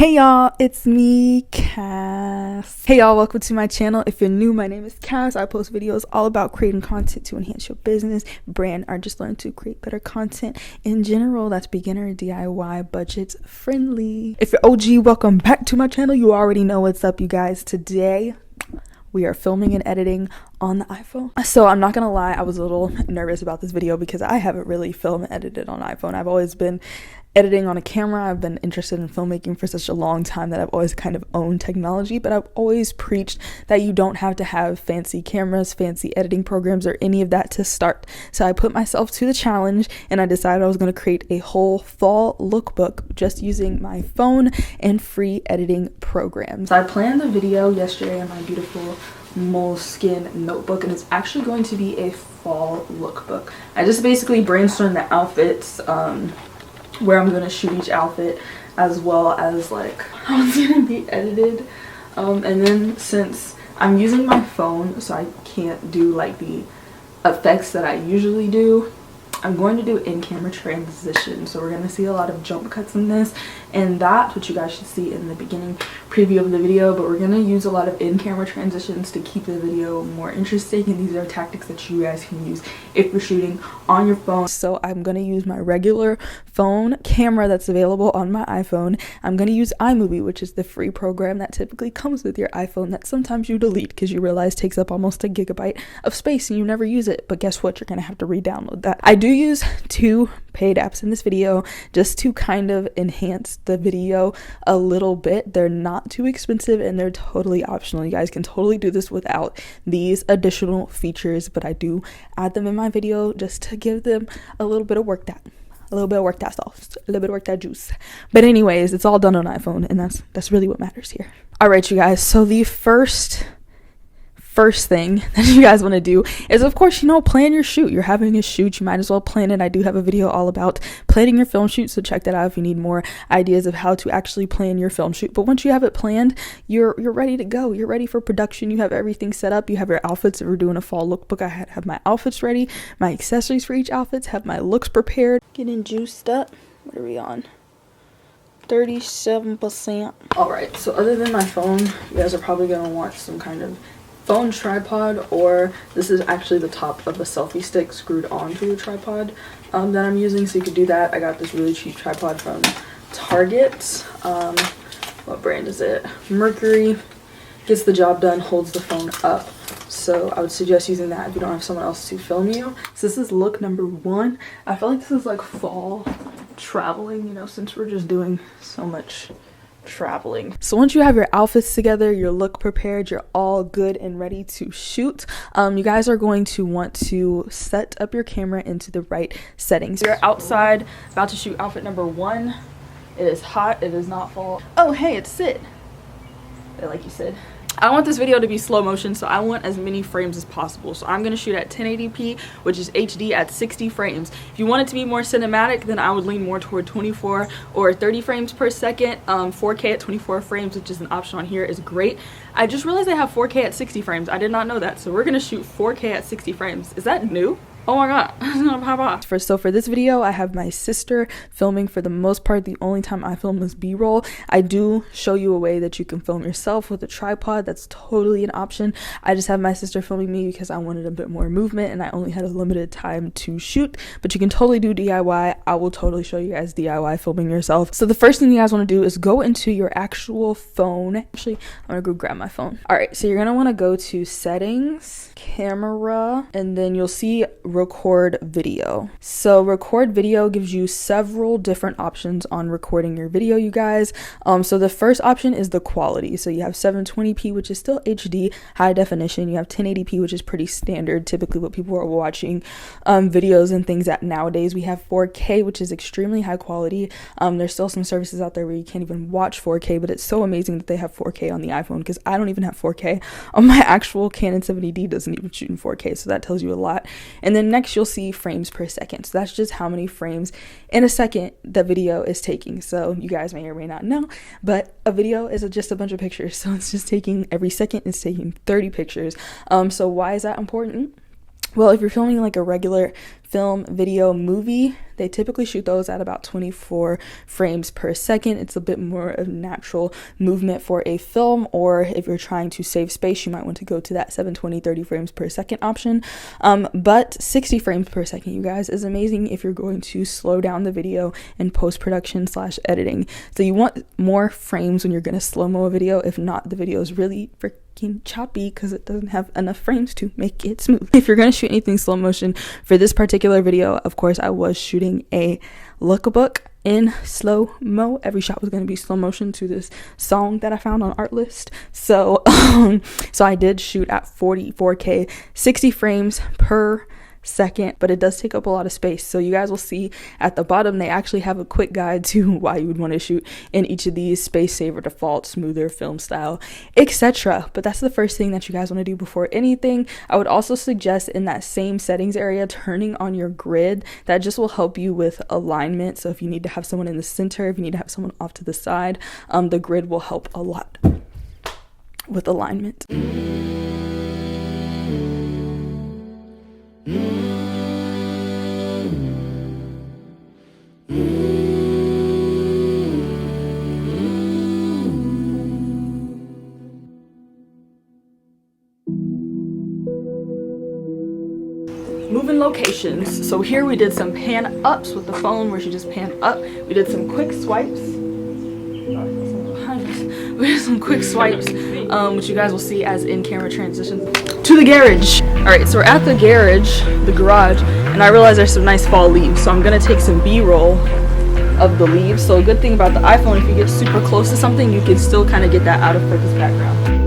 Hey y'all, it's me, Cass. Hey y'all, welcome to my channel. If you're new, my name is Cass. I post videos all about creating content to enhance your business, brand, or just learn to create better content in general. That's beginner, DIY, budget friendly. If you're OG, welcome back to my channel. You already know what's up, you guys. Today, we are filming and editing on the iPhone. So I'm not gonna lie, I was a little nervous about this video because I haven't really filmed and edited on iPhone. I've always been editing on a camera. I've been interested in filmmaking for such a long time that I've always kind of owned technology, but I've always preached that you don't have to have fancy cameras, fancy editing programs, or any of that to start. So I put myself to the challenge and I decided I was going to create a whole fall lookbook just using my phone and free editing programs. So I planned the video yesterday in my beautiful moleskin notebook, and it's actually going to be a fall lookbook. I just basically brainstormed the outfits, where I'm gonna shoot each outfit, as well as like how it's gonna be edited, and then since I'm using my phone so I can't do like the effects that I usually do, I'm going to do in-camera transition. So we're going to see a lot of jump cuts in this, and that's what you guys should see in the beginning preview of the video. But we're going to use a lot of in-camera transitions to keep the video more interesting, and these are tactics that you guys can use if you're shooting on your phone. So I'm going to use my regular phone camera that's available on my iPhone. I'm going to use iMovie, which is the free program that typically comes with your iPhone that sometimes you delete because you realize takes up almost a gigabyte of space and you never use it. But guess what? You're going to have to re-download that. I do use two paid apps in this video just to kind of enhance the video a little bit. They're not too expensive and they're totally optional. You guys can totally do this without these additional features, but I do add them in my video just to give them a little bit of work that sauce, a little bit of work that juice. But anyways, it's all done on iPhone, and that's really what matters here. All right, you guys, so the first thing that you guys want to do is, of course, plan your shoot. You're having a shoot, you might as well plan it. I do have a video all about planning your film shoot, so check that out if you need more ideas of how to actually plan your film shoot. But once you have it planned, you're ready to go. You're ready for production. You have everything set up. You have your outfits. If we're doing a fall lookbook, I have my outfits ready, my accessories for each outfit, have my looks prepared, getting juiced up. What are we on? 37%. All right, so other than my phone, you guys are probably going to want some kind of phone tripod, or this is actually the top of a selfie stick screwed onto a tripod that I'm using, so you could do that. I got this really cheap tripod from Target. What brand is it? Mercury. Gets the job done, holds the phone up, so I would suggest using that if you don't have someone else to film you. So this is look number 1. I feel like this is like fall traveling, since we're just doing so much traveling. So once you have your outfits together, your look prepared, you're all good and ready to shoot, you guys are going to want to set up your camera into the right settings. You're outside about to shoot outfit number 1. It is hot. It is not fall. Oh hey, it's Sid. I like you, Sid. I want this video to be slow motion, so I want as many frames as possible. So I'm going to shoot at 1080p, which is HD at 60 frames. If you want it to be more cinematic, then I would lean more toward 24 or 30 frames per second. 4K at 24 frames, which is an option on here, is great. I just realized I have 4K at 60 frames. I did not know that. So we're going to shoot 4K at 60 frames. Is that new? Oh my god. So for this video, I have my sister filming. For the most part, the only time I film is B-roll. I do show you a way that you can film yourself with a tripod. That's totally an option. I just have my sister filming me because I wanted a bit more movement and I only had a limited time to shoot. But you can totally do DIY. I will totally show you guys DIY filming yourself. So the first thing you guys want to do is go into your actual phone. Actually, I'm gonna go grab my phone. All right, so you're gonna want to go to settings, camera, and then you'll see record video. So record video gives you several different options on recording your video, you guys. So the first option is the quality. So you have 720p, which is still HD high definition. You have 1080p, which is pretty standard, typically what people are watching videos and things at nowadays. We have 4K, which is extremely high quality. There's still some services out there where you can't even watch 4K, but it's so amazing that they have 4K on the iPhone, because I don't even have 4K on my actual Canon 70D. Doesn't even shoot in 4K, so that tells you a lot. And then next you'll see frames per second. So that's just how many frames in a second the video is taking. So you guys may or may not know, but a video is just a bunch of pictures, so it's just taking, every second it's taking 30 pictures. So why is that important? Well, if you're filming like a regular film, video, movie, they typically shoot those at about 24 frames per second. It's a bit more of natural movement for a film, or if you're trying to save space, you might want to go to that 720, 30 frames per second option. But 60 frames per second, you guys, is amazing if you're going to slow down the video in post-production / editing. So you want more frames when you're going to slow-mo a video. If not, the video is really freaking choppy because it doesn't have enough frames to make it smooth. If you're going to shoot anything slow motion for this particular video, of course I was shooting a lookbook in slow-mo. Every shot was going to be slow motion to this song that I found on Artlist. So so I did shoot at 4K 60 frames per second, but it does take up a lot of space. So you guys will see at the bottom they actually have a quick guide to why you would want to shoot in each of these: space saver, default, smoother, film style, etc. But that's the first thing that you guys want to do before anything. I would also suggest in that same settings area turning on your grid. That just will help you with alignment. So if you need to have someone in the center, if you need to have someone off to the side, the grid will help a lot with alignment. Moving locations. So here we did some pan ups with the phone where she just panned up. We did some quick swipes. We did some quick swipes, which you guys will see as in-camera transitions to the garage. All right, so we're at the garage, and I realized there's some nice fall leaves, so I'm gonna take some B-roll of the leaves. So a good thing about the iPhone, if you get super close to something, you can still kind of get that out of focus background.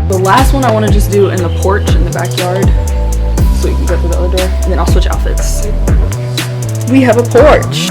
The last one I want to just do in the porch in the backyard, so you can go through the other door, and then I'll switch outfits. We have a porch.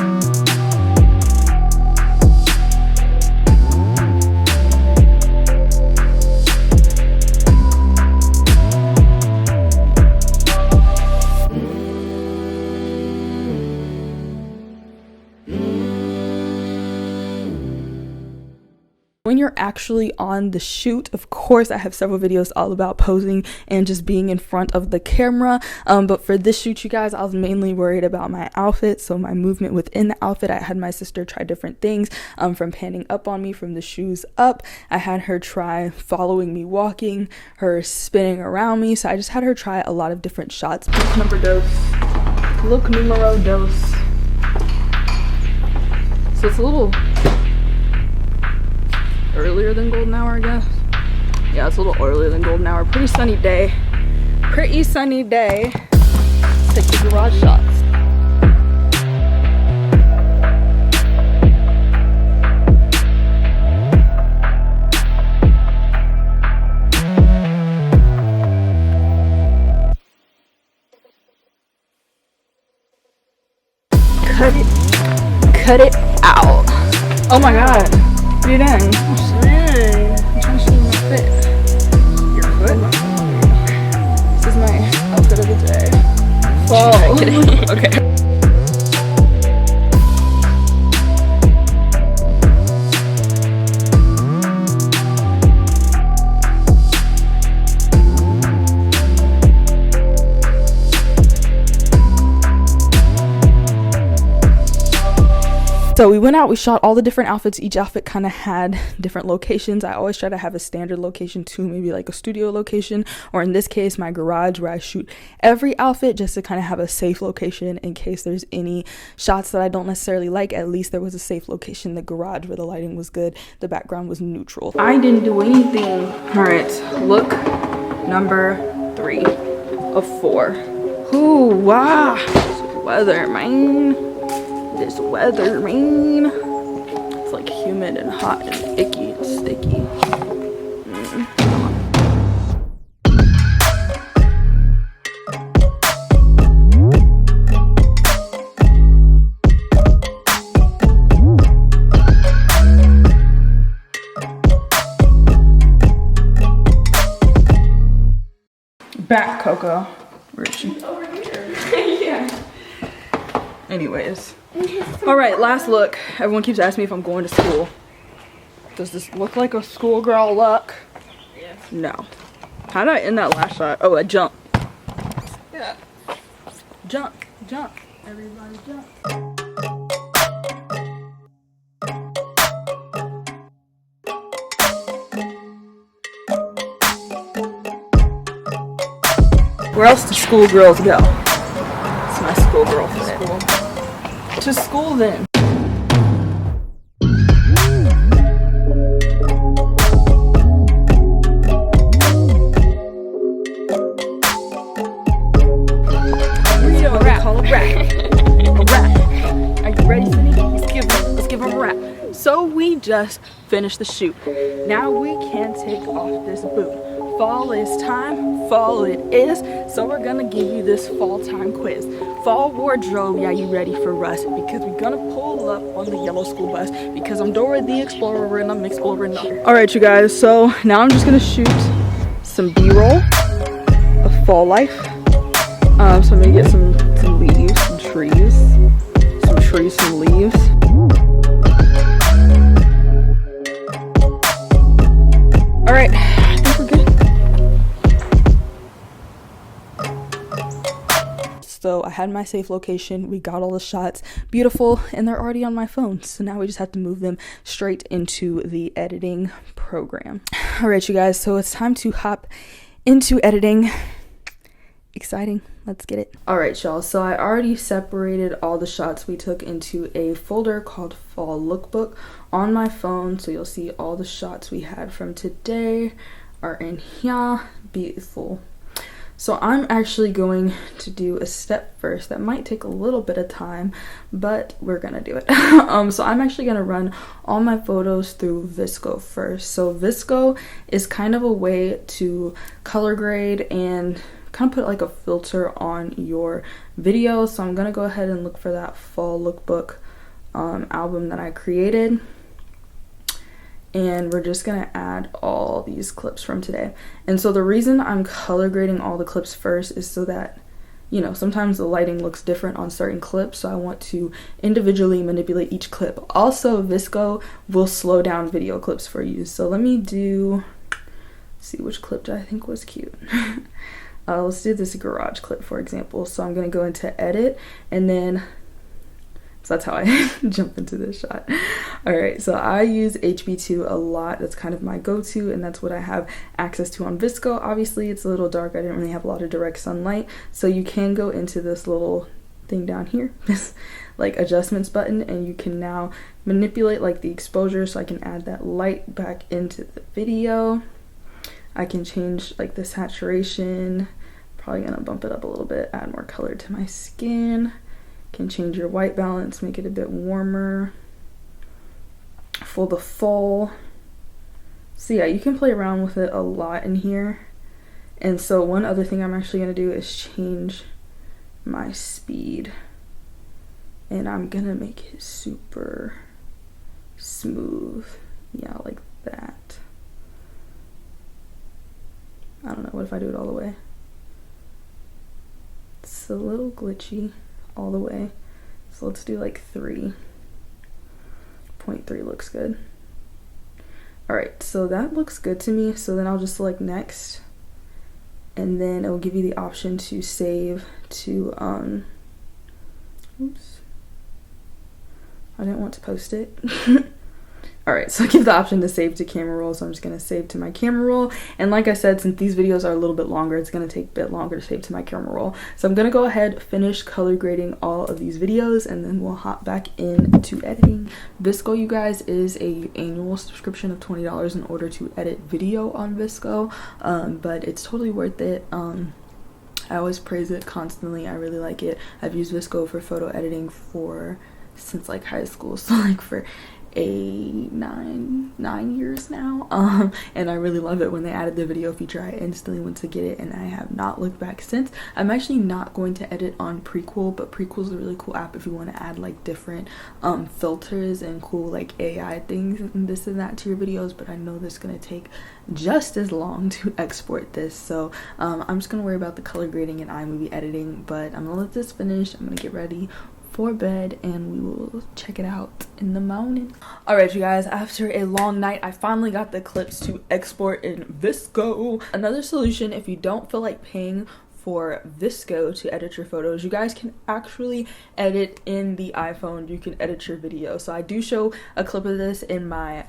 When you're actually on the shoot, of course, I have several videos all about posing and just being in front of the camera. But for this shoot, you guys, I was mainly worried about my outfit. So my movement within the outfit, I had my sister try different things, from panning up on me from the shoes up. I had her try following me walking, her spinning around me. So I just had her try a lot of different shots. Look numero dos. So it's a little earlier than golden hour, I guess. Yeah, it's a little earlier than golden hour. Pretty sunny day. Let's take the garage shots. Cut it out. Oh my god. What are you doing? I'm trying to show you my fit. Your foot? This is my outfit of the day. Fall. Okay. So we went out, we shot all the different outfits. Each outfit kind of had different locations. I always try to have a standard location too, maybe like a studio location, or in this case, my garage where I shoot every outfit, just to kind of have a safe location in case there's any shots that I don't necessarily like. At least there was a safe location, the garage where the lighting was good, the background was neutral. I didn't do anything. All right, look number 3 of 4. Ooh, wow, weather, man. This weather, man. It's like humid and hot and icky and sticky. back, Coco. Where is she? Over here. Yeah. Anyways. Alright, last look. Everyone keeps asking me if I'm going to school. Does this look like a schoolgirl look? Yes. No. How did I end that last shot? Oh, a jump. Yeah. Jump. Jump. Everybody jump. Where else do schoolgirls go? It's my schoolgirl fit. To school then. A rap. Call a rap. A rap. Are you ready, Cindy? Let's give him a rap. So we just finished the shoot. Now we can take off this boot. Fall is time, fall it is, so we're gonna give you this fall time quiz. Fall wardrobe, yeah, you ready for us? Because we're gonna pull up on the yellow school bus because I'm Dora the Explorer and I'm exploring up. Alright you guys, so now I'm just gonna shoot some B-roll of fall life. So I'm gonna get some leaves, some trees, some leaves. Alright, I think we're good. So I had my safe location, we got all the shots, beautiful, and they're already on my phone. So now we just have to move them straight into the editing program. All right, you guys, so it's time to hop into editing. Exciting, let's get it. All right, y'all, so I already separated all the shots we took into a folder called Fall Lookbook on my phone. So you'll see all the shots we had from today are in here, beautiful. So I'm actually going to do a step first that might take a little bit of time, but we're gonna do it. So I'm actually gonna run all my photos through VSCO first. So VSCO is kind of a way to color grade and kind of put like a filter on your video. So I'm gonna go ahead and look for that Fall Lookbook album that I created. And we're just gonna add all these clips from today. And so the reason I'm color grading all the clips first is so that, you know, sometimes the lighting looks different on certain clips, so I want to individually manipulate each clip. Also, VSCO will slow down video clips for you. So let me see which clip I think was cute. Let's do this garage clip, for example. So I'm gonna go into edit, and then so that's how I jump into this shot. All right, so I use HB2 a lot. That's kind of my go-to, and that's what I have access to on VSCO. Obviously, it's a little dark. I didn't really have a lot of direct sunlight, so you can go into this little thing down here, this like adjustments button, and you can now manipulate like the exposure, so I can add that light back into the video. I can change like the saturation, probably gonna bump it up a little bit, add more color to my skin. Can change your white balance, make it a bit warmer for the fall. So yeah, you can play around with it a lot in here. And so one other thing I'm actually gonna do is change my speed, and I'm gonna make it super smooth. Yeah, like that. I don't know, what if I do it all the way? It's a little glitchy all the way. So let's do like 3.3 looks good. All right, so that looks good to me. So then I'll just select next, and then it will give you the option to save to, oops, I didn't want to post it. All right, so I give the option to save to camera roll, so I'm just gonna save to my camera roll. And like I said, since these videos are a little bit longer, it's gonna take a bit longer to save to my camera roll. So I'm gonna go ahead, finish color grading all of these videos, and then we'll hop back into editing. VSCO, you guys, is a annual subscription of $20 in order to edit video on VSCO, but it's totally worth it. I always praise it constantly. I really like it. I've used VSCO for photo editing since like high school, so like for nine years now, and I really love it. When they added the video feature, I instantly went to get it, and I have not looked back since. I'm actually not going to edit on Prequel, but Prequel is a really cool app if you want to add like different filters and cool like AI things and this and that to your videos. But I know this is gonna take just as long to export this, so I'm just gonna worry about the color grading and iMovie editing. But I'm gonna let this finish. I'm gonna get ready for bed and we will check it out in the morning. All right, you guys, after a long night, I finally got the clips to export in VSCO. Another solution, if you don't feel like paying for VSCO to edit your photos, you guys can actually edit in the iPhone. You can edit your video. So I do show a clip of this in my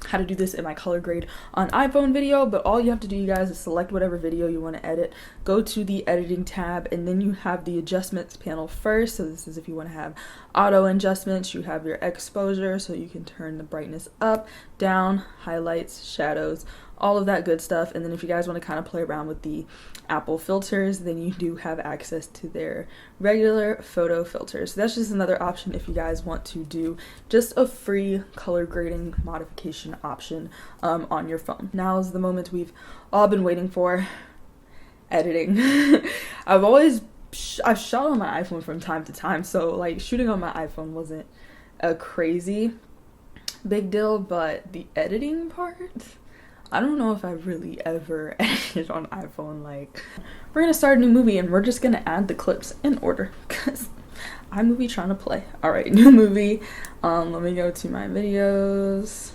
how to do this in my color grade on iPhone video, but all you have to do, you guys, is select whatever video you want to edit, go to the editing tab, and then you have the adjustments panel first. So this is if you want to have auto adjustments. You have your exposure, so you can turn the brightness up, down, highlights, shadows, all of that good stuff. And then if you guys want to kind of play around with the Apple filters, then you do have access to their regular photo filters. So that's just another option if you guys want to do just a free color grading modification option on your phone. Now is the moment we've all been waiting for: editing. I've shot on my iPhone from time to time, so like shooting on my iPhone wasn't a crazy big deal, but the editing part, I don't know if I've really ever edited on iPhone. Like, we're gonna start a new movie and we're just gonna add the clips in order because iMovie trying to play. All right, new movie. Let me go to my videos,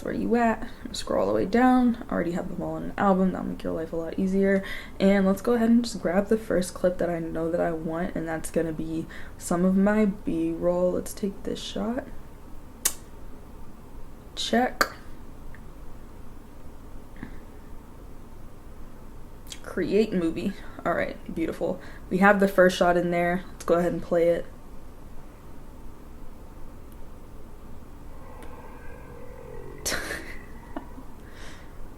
where you at? I'm gonna scroll all the way down. I already have them all in an album. That'll make your life a lot easier. And let's go ahead and just grab the first clip that I know that I want, and that's gonna be some of my B-roll. Let's take this shot. Check. Create movie. All right, beautiful. We have the first shot in there. Let's go ahead and play it.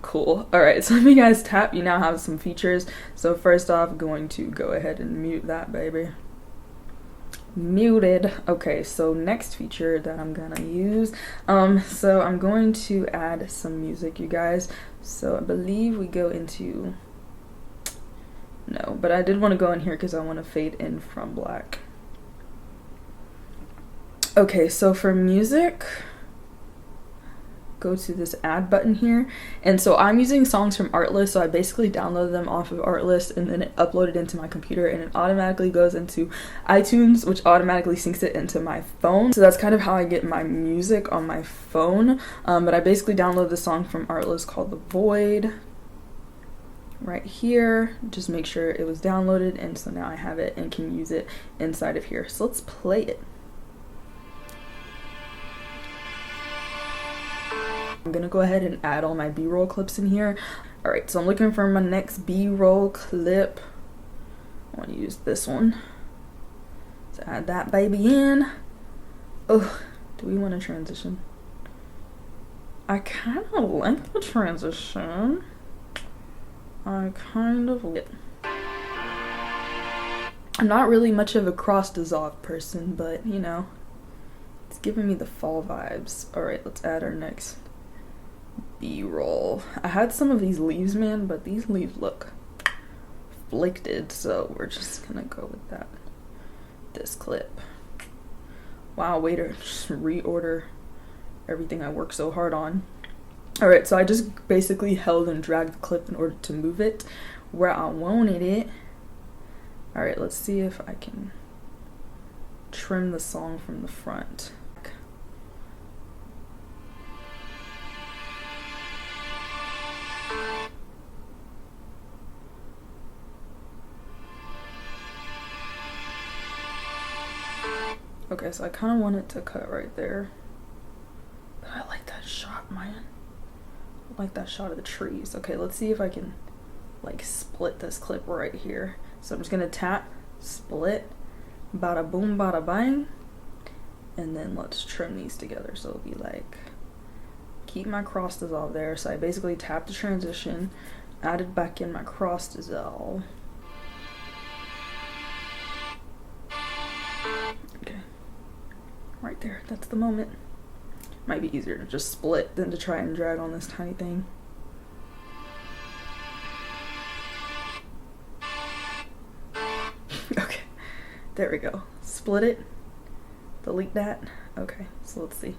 Cool. All right, so let me guys tap. You now have some features. So first off, going to go ahead and mute that baby. Muted. Okay, so next feature that I'm gonna use, so I'm going to add some music, you guys. So I believe we go into, no, but I did want to go in here because I want to fade in from black. Okay, so for music, go to this add button here, and so I'm using songs from Artlist. So I basically downloaded them off of Artlist and then it uploaded into my computer, and it automatically goes into iTunes, which automatically syncs it into my phone. So that's kind of how I get my music on my phone. But I basically downloaded the song from Artlist called The Void right here. Just make sure it was downloaded, and so now I have it and can use it inside of here. So let's play it. I'm gonna go ahead and add all my B-roll clips in here. All right, so I'm looking for my next B-roll clip. I want to use this one. So add that baby in. Oh, do we want to transition? I kind of like the transition. I kind of like it. I'm not really much of a cross dissolve person, but you know, it's giving me the fall vibes. All right, let's add our next B-roll. I had some of these leaves, man, but these leaves look afflicted, so we're just gonna go with that. This clip. Wow, way to just reorder everything I worked so hard on. Alright, so I just basically held and dragged the clip in order to move it where I wanted it. Alright, let's see if I can trim the song from the front. Okay, so I kind of want it to cut right there. But I like that shot, man. I like that shot of the trees. Okay, let's see if I can like split this clip right here. So I'm just gonna tap, split, bada boom, bada bang. And then let's trim these together. So it'll be like, keep my cross dissolve there. So I basically tapped the transition, added back in my cross dissolve. Okay. Right there, That's the moment. Might be easier to just split than to try and drag on this tiny thing. Okay, there we go. Split it, delete that. Okay, so let's see.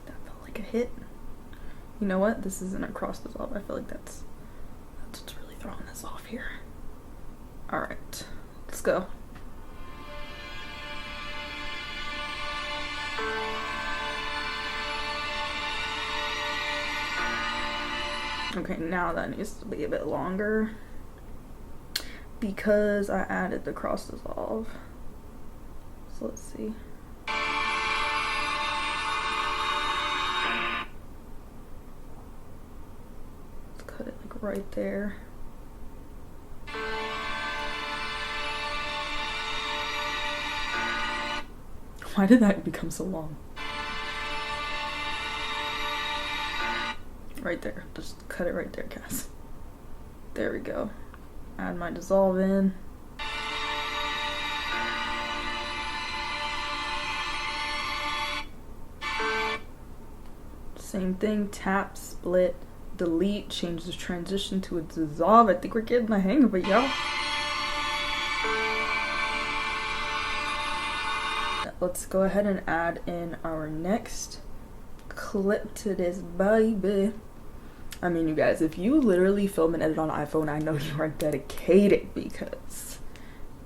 That felt like a hit. You know what? This isn't a cross dissolve. I feel like that's what's really throwing this off here. All right, let's go. Okay, now that needs to be a bit longer because I added the cross dissolve. So let's see. Let's cut it like right there. Why did that become so long? Right there. Just cut it right there, Cass. There we go. Add my dissolve in. Same thing. Tap, split, delete, change the transition to a dissolve. I think we're getting the hang of it, y'all. Let's go ahead and add in our next clip to this baby. I mean, you guys, if you literally film and edit on iPhone, I know you are dedicated because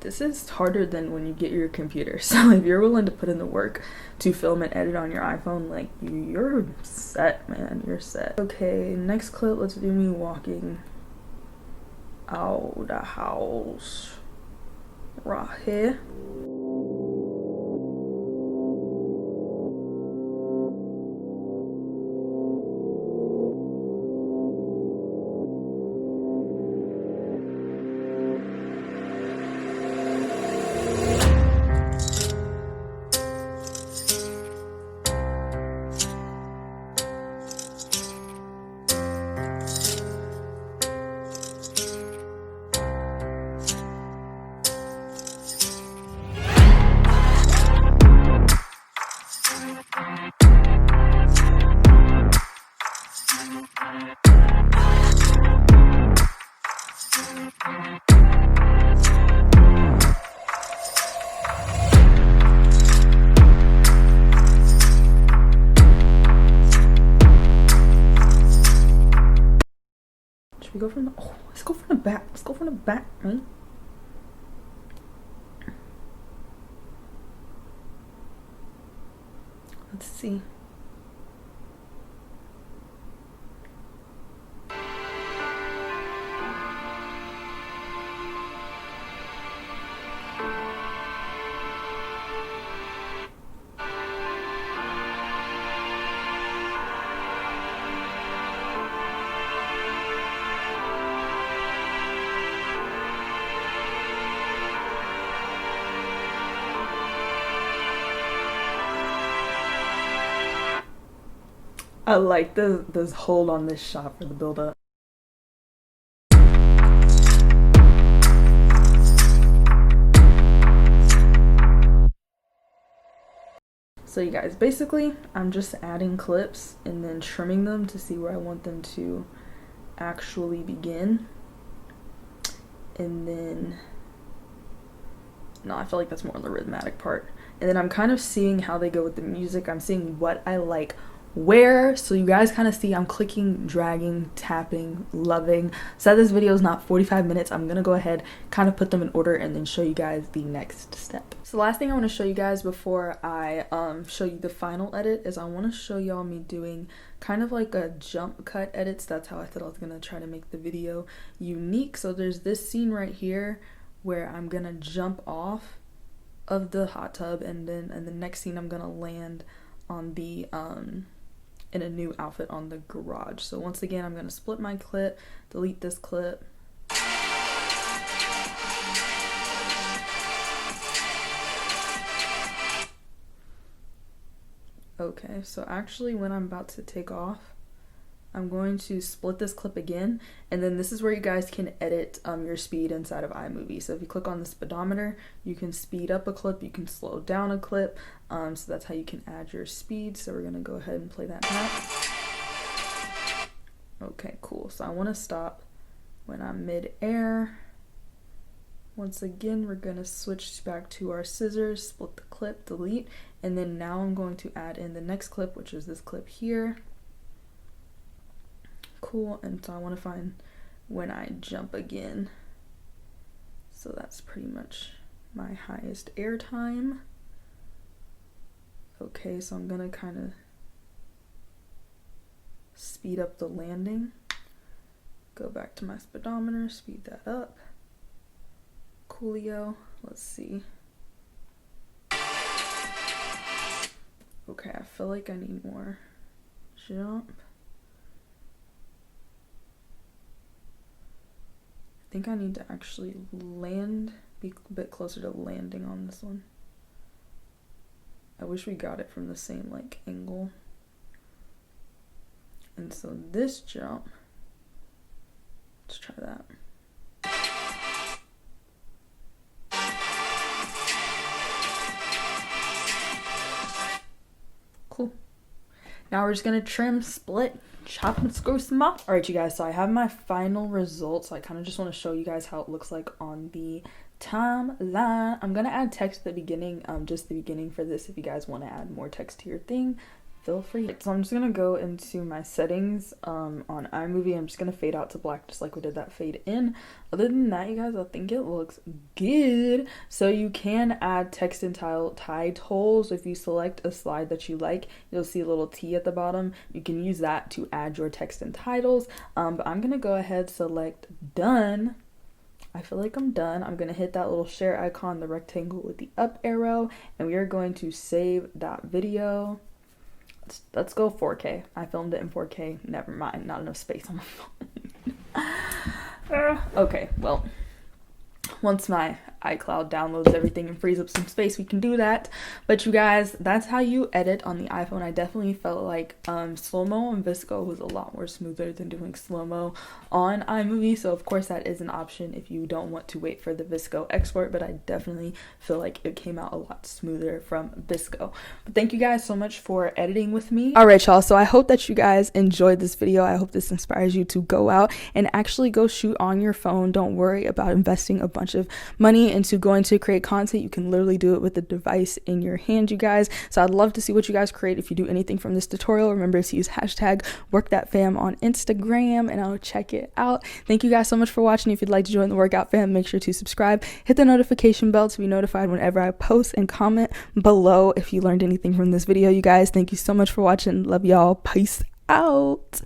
this is harder than when you get your computer. So if you're willing to put in the work to film and edit on your iPhone, like, you're set, man. You're set. Okay, next clip, let's do me walking out the house right here. Should we go from the, oh, let's go from the back. Let's go from the back, right? Let's see. I like this hold on this shot for the build up. So you guys, basically I'm just adding clips and then trimming them to see where I want them to actually begin. And then, no, I feel like that's more on the rhythmic part. And then I'm kind of seeing how they go with the music. I'm seeing what I like where, so you guys kind of see I'm clicking, dragging, tapping, loving. So that this video is not 45 minutes, I'm gonna go ahead, kind of put them in order and then show you guys the next step. So the last thing I want to show you guys before I show you the final edit is I want to show y'all me doing kind of like a jump cut edits. That's how I thought I was gonna try to make the video unique. So there's this scene right here where I'm gonna jump off of the hot tub, and then in the next scene I'm gonna land on the in a new outfit on the garage. So once again, I'm gonna split my clip, delete this clip. Okay, so actually when I'm about to take off, I'm going to split this clip again, and then this is where you guys can edit your speed inside of iMovie. So if you click on the speedometer, you can speed up a clip, you can slow down a clip, so that's how you can add your speed. So we're gonna go ahead and play that back. Okay, cool. So I want to stop when I'm mid-air. Once again, we're gonna switch back to our scissors, split the clip, delete, and then now I'm going to add in the next clip, which is this clip here. Cool, and so I want to find when I jump again. So that's pretty much my highest air time. Okay, so I'm gonna kind of speed up the landing. Go back to my speedometer, speed that up. Coolio, let's see. Okay, I feel like I need more jump. I think I need to actually land, be a bit closer to landing on this one. I wish we got it from the same like angle. And so this jump, let's try that. Cool. Now we're just gonna trim, split, chop, and screw some up. All right, you guys, so I have my final results. So I kind of just want to show you guys how it looks like on the timeline. I'm gonna add text at the beginning, just the beginning for this. If you guys want to add more text to your thing, feel free. So I'm just gonna go into my settings on iMovie. I'm just gonna fade out to black, just like we did that fade in. Other than that, you guys, I think it looks good. So you can add text and titles. If you select a slide that you like, you'll see a little T at the bottom. You can use that to add your text and titles. But I'm gonna go ahead, select done. I feel like I'm done. I'm gonna hit that little share icon, the rectangle with the up arrow, and we are going to save that video. Let's go 4K. I filmed it in 4K. Never mind, not enough space on my phone. Okay, well, once my iCloud downloads everything and frees up some space, we can do that. But you guys, that's how you edit on the iPhone. I definitely felt like Slo-Mo on VSCO was a lot more smoother than doing Slo-Mo on iMovie. So of course that is an option if you don't want to wait for the VSCO export, but I definitely feel like it came out a lot smoother from VSCO. But thank you guys so much for editing with me. All right, y'all, so I hope that you guys enjoyed this video. I hope this inspires you to go out and actually go shoot on your phone. Don't worry about investing a bunch of money into going to create content. You can literally do it with the device in your hand, you guys. So I'd love to see what you guys create. If you do anything from this tutorial, remember to use hashtag #WorkThatFam on Instagram, and I'll check it out. Thank you guys so much for watching. If you'd like to join the Workout Fam, make sure to subscribe, hit the notification bell to be notified whenever I post, and comment below if you learned anything from this video. You guys, thank you so much for watching. Love y'all. Peace out.